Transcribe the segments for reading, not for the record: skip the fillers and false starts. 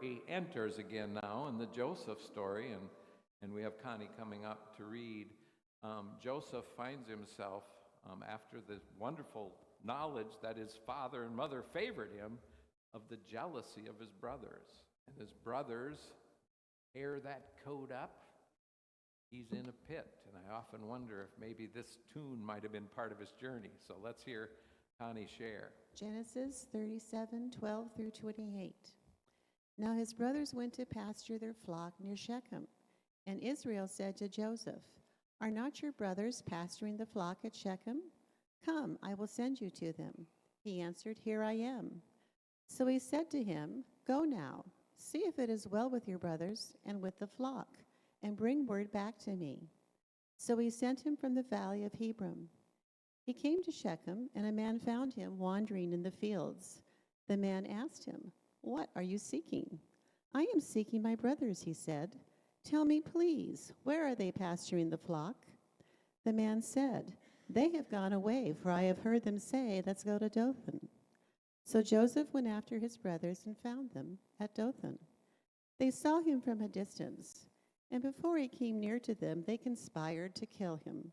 He enters again now in the Joseph story, and we have Connie coming up to read. Joseph finds himself, after the wonderful knowledge that his father and mother favored him, of the jealousy of his brothers. And his brothers tear that coat up. He's in a pit, and I often wonder if maybe this tune might have been part of his journey. So let's hear Connie share. Genesis 37:12-28. Now his brothers went to pasture their flock near Shechem, and Israel said to Joseph, "Are not your brothers pasturing the flock at Shechem? Come, I will send you to them." He answered, "Here I am." So he said to him, "Go now, see if it is well with your brothers and with the flock, and bring word back to me." So he sent him from the valley of Hebron. He came to Shechem, and a man found him wandering in the fields. The man asked him, "What are you seeking?" "I am seeking my brothers," he said. "Tell me, please, where are they pasturing the flock?" The man said, "They have gone away, for I have heard them say, 'Let's go to Dothan.'" So Joseph went after his brothers and found them at Dothan. They saw him from a distance, and before he came near to them, they conspired to kill him.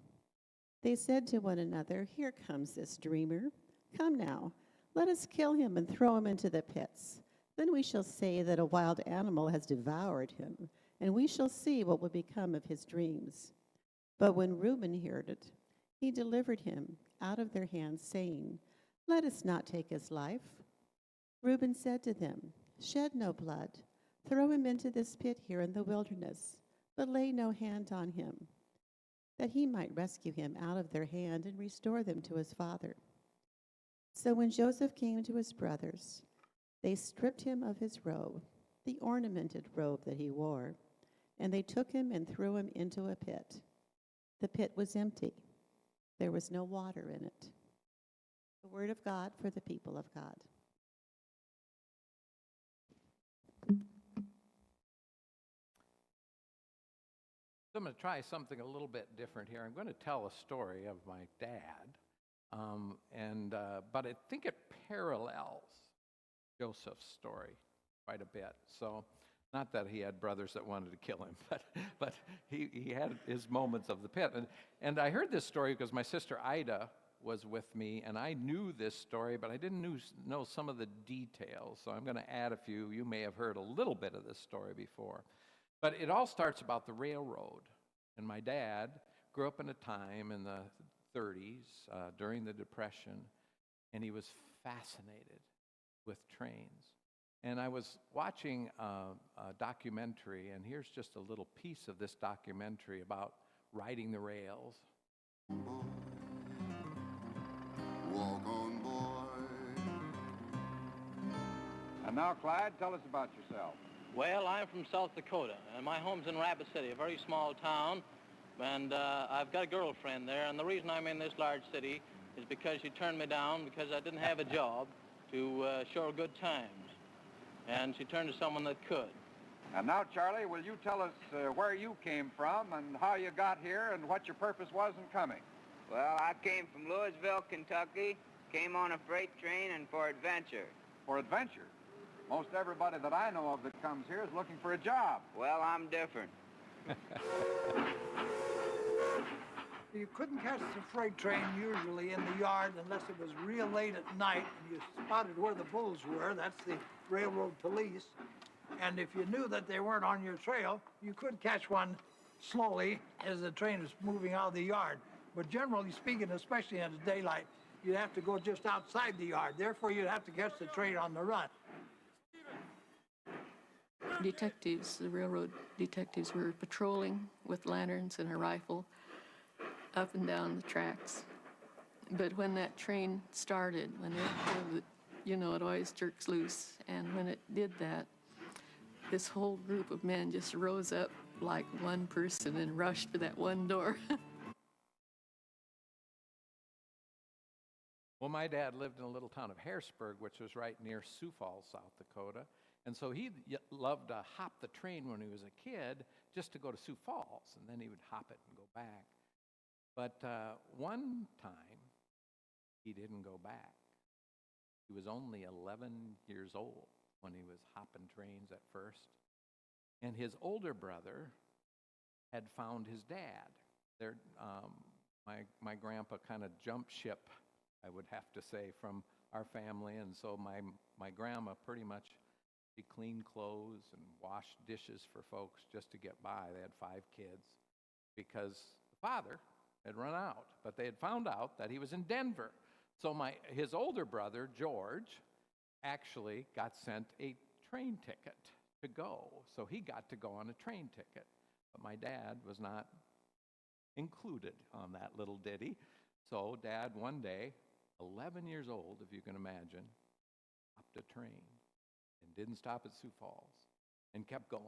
They said to one another, "Here comes this dreamer. Come now, let us kill him and throw him into the pits. Then we shall say that a wild animal has devoured him, and we shall see what will become of his dreams." But when Reuben heard it, he delivered him out of their hands, saying, "Let us not take his life." Reuben said to them, "Shed no blood. Throw him into this pit here in the wilderness, but lay no hand on him, that he might rescue him out of their hand and restore them to his father." So when Joseph came to his brothers, they stripped him of his robe, the ornamented robe that he wore, and they took him and threw him into a pit. The pit was empty. There was no water in it. The word of God for the people of God. So I'm going to try something a little bit different here. I'm going to tell a story of my dad, but I think it parallels Joseph's story quite a bit. So, not that he had brothers that wanted to kill him, but he had his moments of the pit. And I heard this story because my sister Ida was with me, and I knew this story, but I didn't know some of the details. So I'm going to add a few. You may have heard a little bit of this story before. But it all starts about the railroad. And my dad grew up in a time in the 30s during the Depression, and he was fascinated with trains. And I was watching a documentary, and here's just a little piece of this documentary about riding the rails. Walk on, boy. And now, Clyde, tell us about yourself. Well, I'm from South Dakota, and my home's in Rapid City, a very small town, and I've got a girlfriend there, and the reason I'm in this large city is because she turned me down because I didn't have a job to show her good times, and she turned to someone that could. And now, Charlie, will you tell us where you came from and how you got here and what your purpose was in coming? Well, I came from Louisville, Kentucky, came on a freight train and for adventure. For adventure? Most everybody that I know of that comes here is looking for a job. Well, I'm different. You couldn't catch the freight train usually in the yard unless it was real late at night and you spotted where the bulls were. That's the railroad police. And if you knew that they weren't on your trail, you could catch one slowly as the train is moving out of the yard. But generally speaking, especially in the daylight, you'd have to go just outside the yard. Therefore, you'd have to catch the train on the run. Detectives, the railroad detectives, were patrolling with lanterns and a rifle up and down the tracks. But when that train started, when it always jerks loose, and when it did that, this whole group of men just rose up like one person and rushed to that one door. Well, my dad lived in a little town of Harrisburg, which was right near Sioux Falls, South Dakota. And so he loved to hop the train when he was a kid just to go to Sioux Falls, and then he would hop it and go back. But one time, he didn't go back. He was only 11 years old. when he was hopping trains at first. And his older brother had found his dad. There, my grandpa kind of jumped ship, I would have to say, from our family, and so my grandma pretty much, she cleaned clothes and washed dishes for folks just to get by. They had 5 kids because the father had run out, but they had found out that he was in Denver. So his older brother, George, actually got sent a train ticket to go. So he got to go on a train ticket. But my dad was not included on that little ditty. So Dad, one day, 11 years old, if you can imagine, stopped a train and didn't stop at Sioux Falls and kept going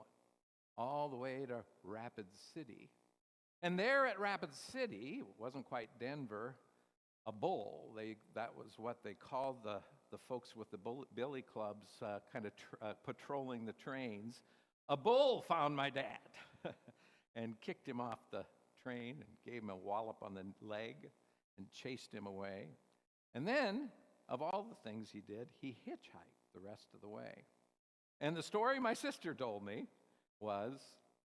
all the way to Rapid City. And there at Rapid City, it wasn't quite Denver, a bull. That was what they called the folks with the billy clubs kind of patrolling the trains. A bull found my dad and kicked him off the train and gave him a wallop on the leg and chased him away. And then, of all the things he did, he hitchhiked the rest of the way. And the story my sister told me was,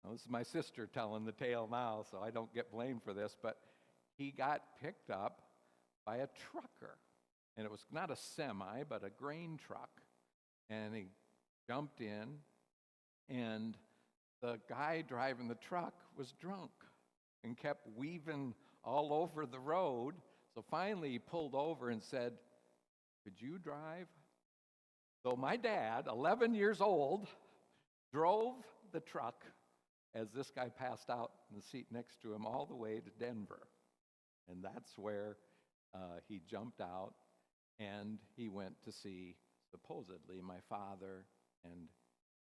well, this is my sister telling the tale now, so I don't get blamed for this, but he got picked up by a trucker. And it was not a semi, but a grain truck. And he jumped in, and the guy driving the truck was drunk and kept weaving all over the road. So finally he pulled over and said, "Could you drive?" So my dad, 11 years old, drove the truck as this guy passed out in the seat next to him all the way to Denver. And that's where he jumped out, and he went to see, supposedly, my father and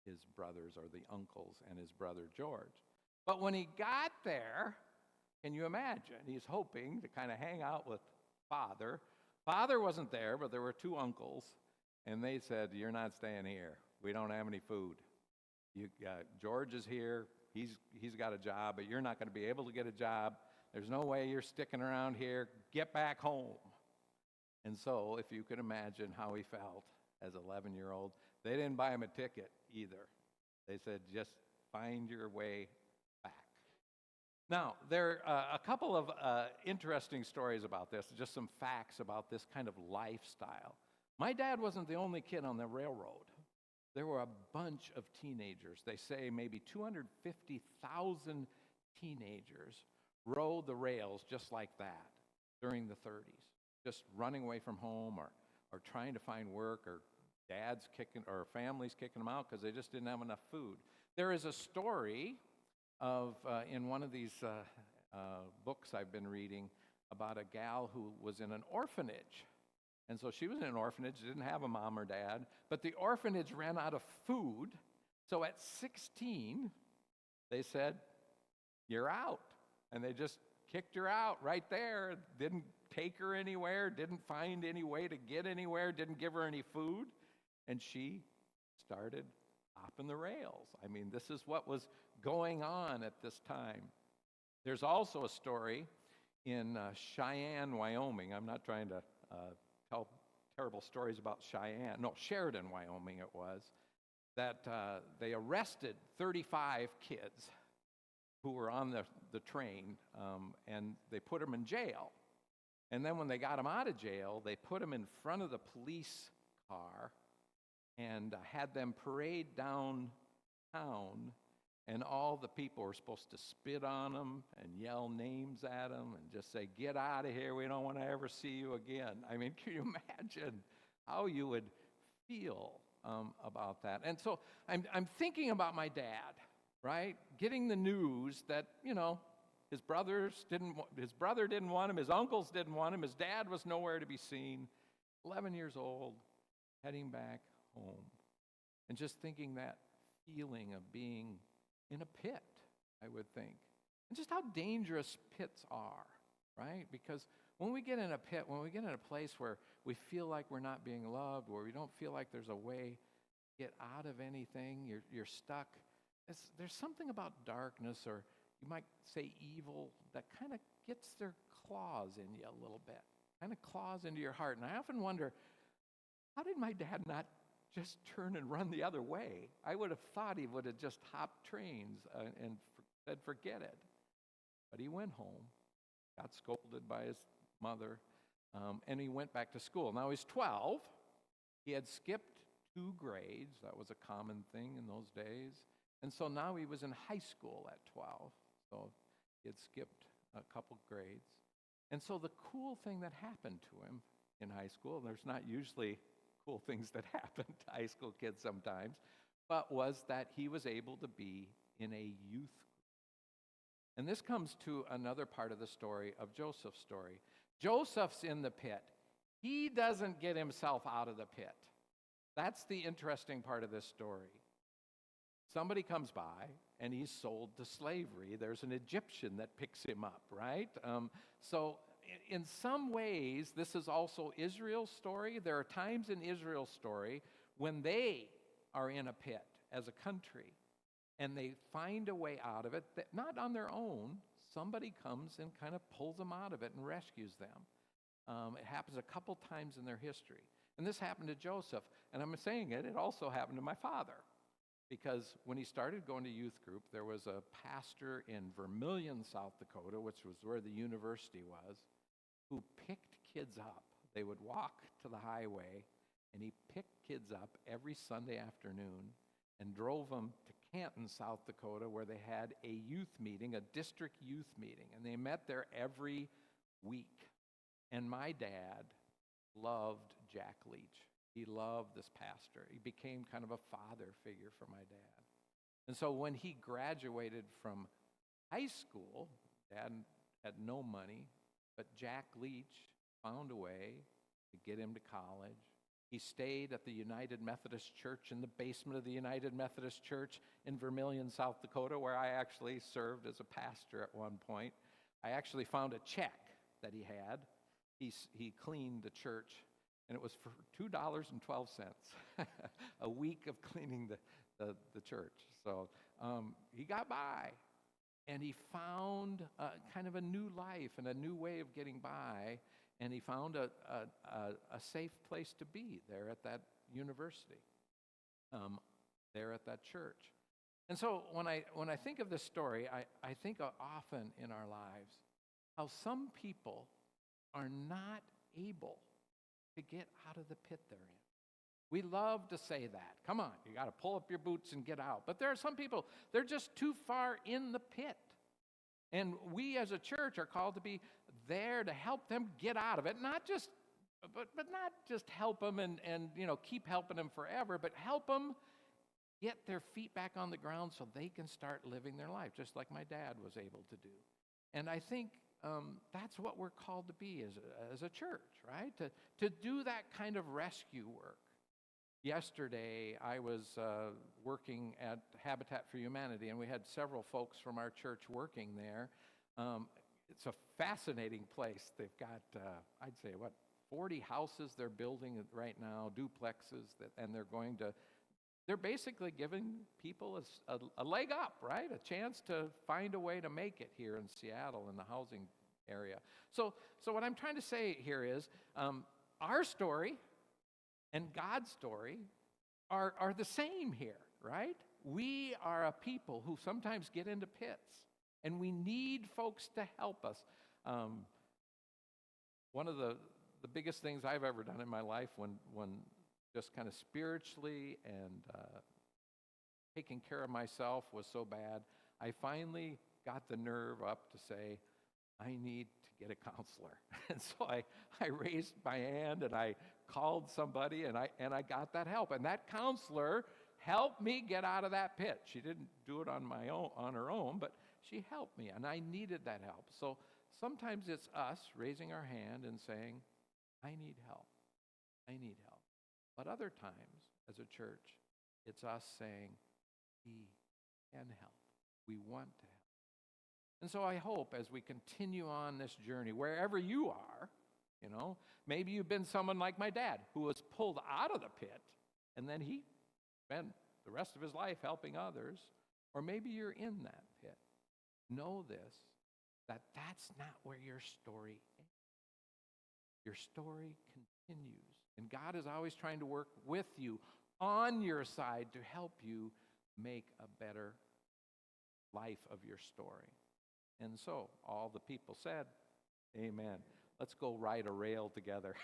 his brothers, or the uncles, and his brother George. But when he got there, can you imagine? He's hoping to kind of hang out with Father. Father wasn't there, but there were 2 uncles, and they said, "You're not staying here. We don't have any food. George is here. He's got a job, but you're not going to be able to get a job. There's no way you're sticking around here. Get back home." And so, if you can imagine how he felt as an 11-year-old, they didn't buy him a ticket either. They said, "Just find your way back." Now, there are a couple of interesting stories about this, just some facts about this kind of lifestyle. My dad wasn't the only kid on the railroad. There were a bunch of teenagers. They say maybe 250,000 teenagers rode the rails just like that during the 30s, just running away from home or trying to find work, or dads kicking, or families kicking them out because they just didn't have enough food. There is a story of, in one of these books I've been reading, about a gal who was in an orphanage. And so she was in an orphanage, didn't have a mom or dad, but the orphanage ran out of food. So at 16, they said, "You're out." And they just kicked her out right there, didn't take her anywhere, didn't find any way to get anywhere, didn't give her any food. And she started hopping the rails. I mean, this is what was going on at this time. There's also a story in Cheyenne, Wyoming. I'm not trying to tell terrible stories about Cheyenne. No, Sheridan, Wyoming it was, that they arrested 35 kids who were on the train, and they put them in jail. And then when they got them out of jail, they put them in front of the police car and had them parade downtown, and all the people were supposed to spit on them and yell names at them and just say, "Get out of here, we don't want to ever see you again." I mean, can you imagine how you would feel about that? And so I'm thinking about my dad, right? Getting the news that, his brother didn't want him, his uncles didn't want him, his dad was nowhere to be seen, 11 years old, heading back home. And just thinking that feeling of being in a pit, I would think. And just how dangerous pits are, right? Because when we get in a pit, when we get in a place where we feel like we're not being loved, where we don't feel like there's a way to get out of anything, you're stuck, there's something about darkness, or you might say evil, that kind of gets their claws in you a little bit, kind of claws into your heart. And I often wonder, how did my dad not just turn and run the other way. I would have thought he would have just hopped trains and said, forget it. But he went home, got scolded by his mother, and he went back to school. Now he's 12. He had skipped 2 grades. That was a common thing in those days. And so now he was in high school at 12. So he had skipped a couple grades. And so the cool thing that happened to him in high school, and there's not usually cool things that happen to high school kids sometimes, but was that he was able to be in a youth group. And this comes to another part of the story of Joseph's story. Joseph's in the pit. He doesn't get himself out of the pit. That's the interesting part of this story. Somebody comes by and he's sold to slavery. There's an Egyptian that picks him up, right? So in some ways, this is also Israel's story. There are times in Israel's story when they are in a pit as a country and they find a way out of it, that not on their own. Somebody comes and kind of pulls them out of it and rescues them. It happens a couple times in their history. And this happened to Joseph. And I'm saying it also happened to my father. Because when he started going to youth group, there was a pastor in Vermilion, South Dakota, which was where the university was, who picked kids up. They would walk to the highway, and he picked kids up every Sunday afternoon and drove them to Canton, South Dakota, where they had a youth meeting, a district youth meeting. And they met there every week. And my dad loved Jack Leach. He loved this pastor. He became kind of a father figure for my dad. And so when he graduated from high school, Dad had no money, but Jack Leach found a way to get him to college. He stayed at the United Methodist Church in the basement of the United Methodist Church in Vermilion, South Dakota, where I actually served as a pastor at one point. I actually found a check that he had. He cleaned the church, and it was for $2.12 a week of cleaning the church. So he got by, and he found kind of a new life and a new way of getting by, and he found a safe place to be there at that university, there at that church. And so when I think of this story, I think often in our lives how some people are not able to get out of the pit they're in. We love to say that. Come on, you got to pull up your boots and get out. But there are some people, they're just too far in the pit. And we as a church are called to be there to help them get out of it. Not just, but not just help them and keep helping them forever, but help them get their feet back on the ground so they can start living their life, just like my dad was able to do. And I think that's what we're called to be as a church, right? To do that kind of rescue work. Yesterday, I was working at Habitat for Humanity, and we had several folks from our church working there. It's a fascinating place. They've got, I'd say, 40 houses they're building right now, duplexes, and they're basically giving people a leg up, right? A chance to find a way to make it here in Seattle in the housing area. So what I'm trying to say here is our story and God's story are the same here, right? We are a people who sometimes get into pits, and we need folks to help us. One of the biggest things I've ever done in my life when just kind of spiritually and taking care of myself was so bad, I finally got the nerve up to say, I need to get a counselor. And so I raised my hand and I called somebody and I got that help. And that counselor helped me get out of that pit. She didn't do it on her own, but she helped me, and I needed that help. So sometimes it's us raising our hand and saying, I need help. I need help. But other times, as a church, it's us saying, we can help. We want to help. And so I hope as we continue on this journey, wherever you are, maybe you've been someone like my dad who was pulled out of the pit, and then he spent the rest of his life helping others, or maybe you're in that pit. Know this, that's not where your story ends. Your story continues. And God is always trying to work with you on your side to help you make a better life of your story. And so all the people said, amen. Let's go ride a rail together.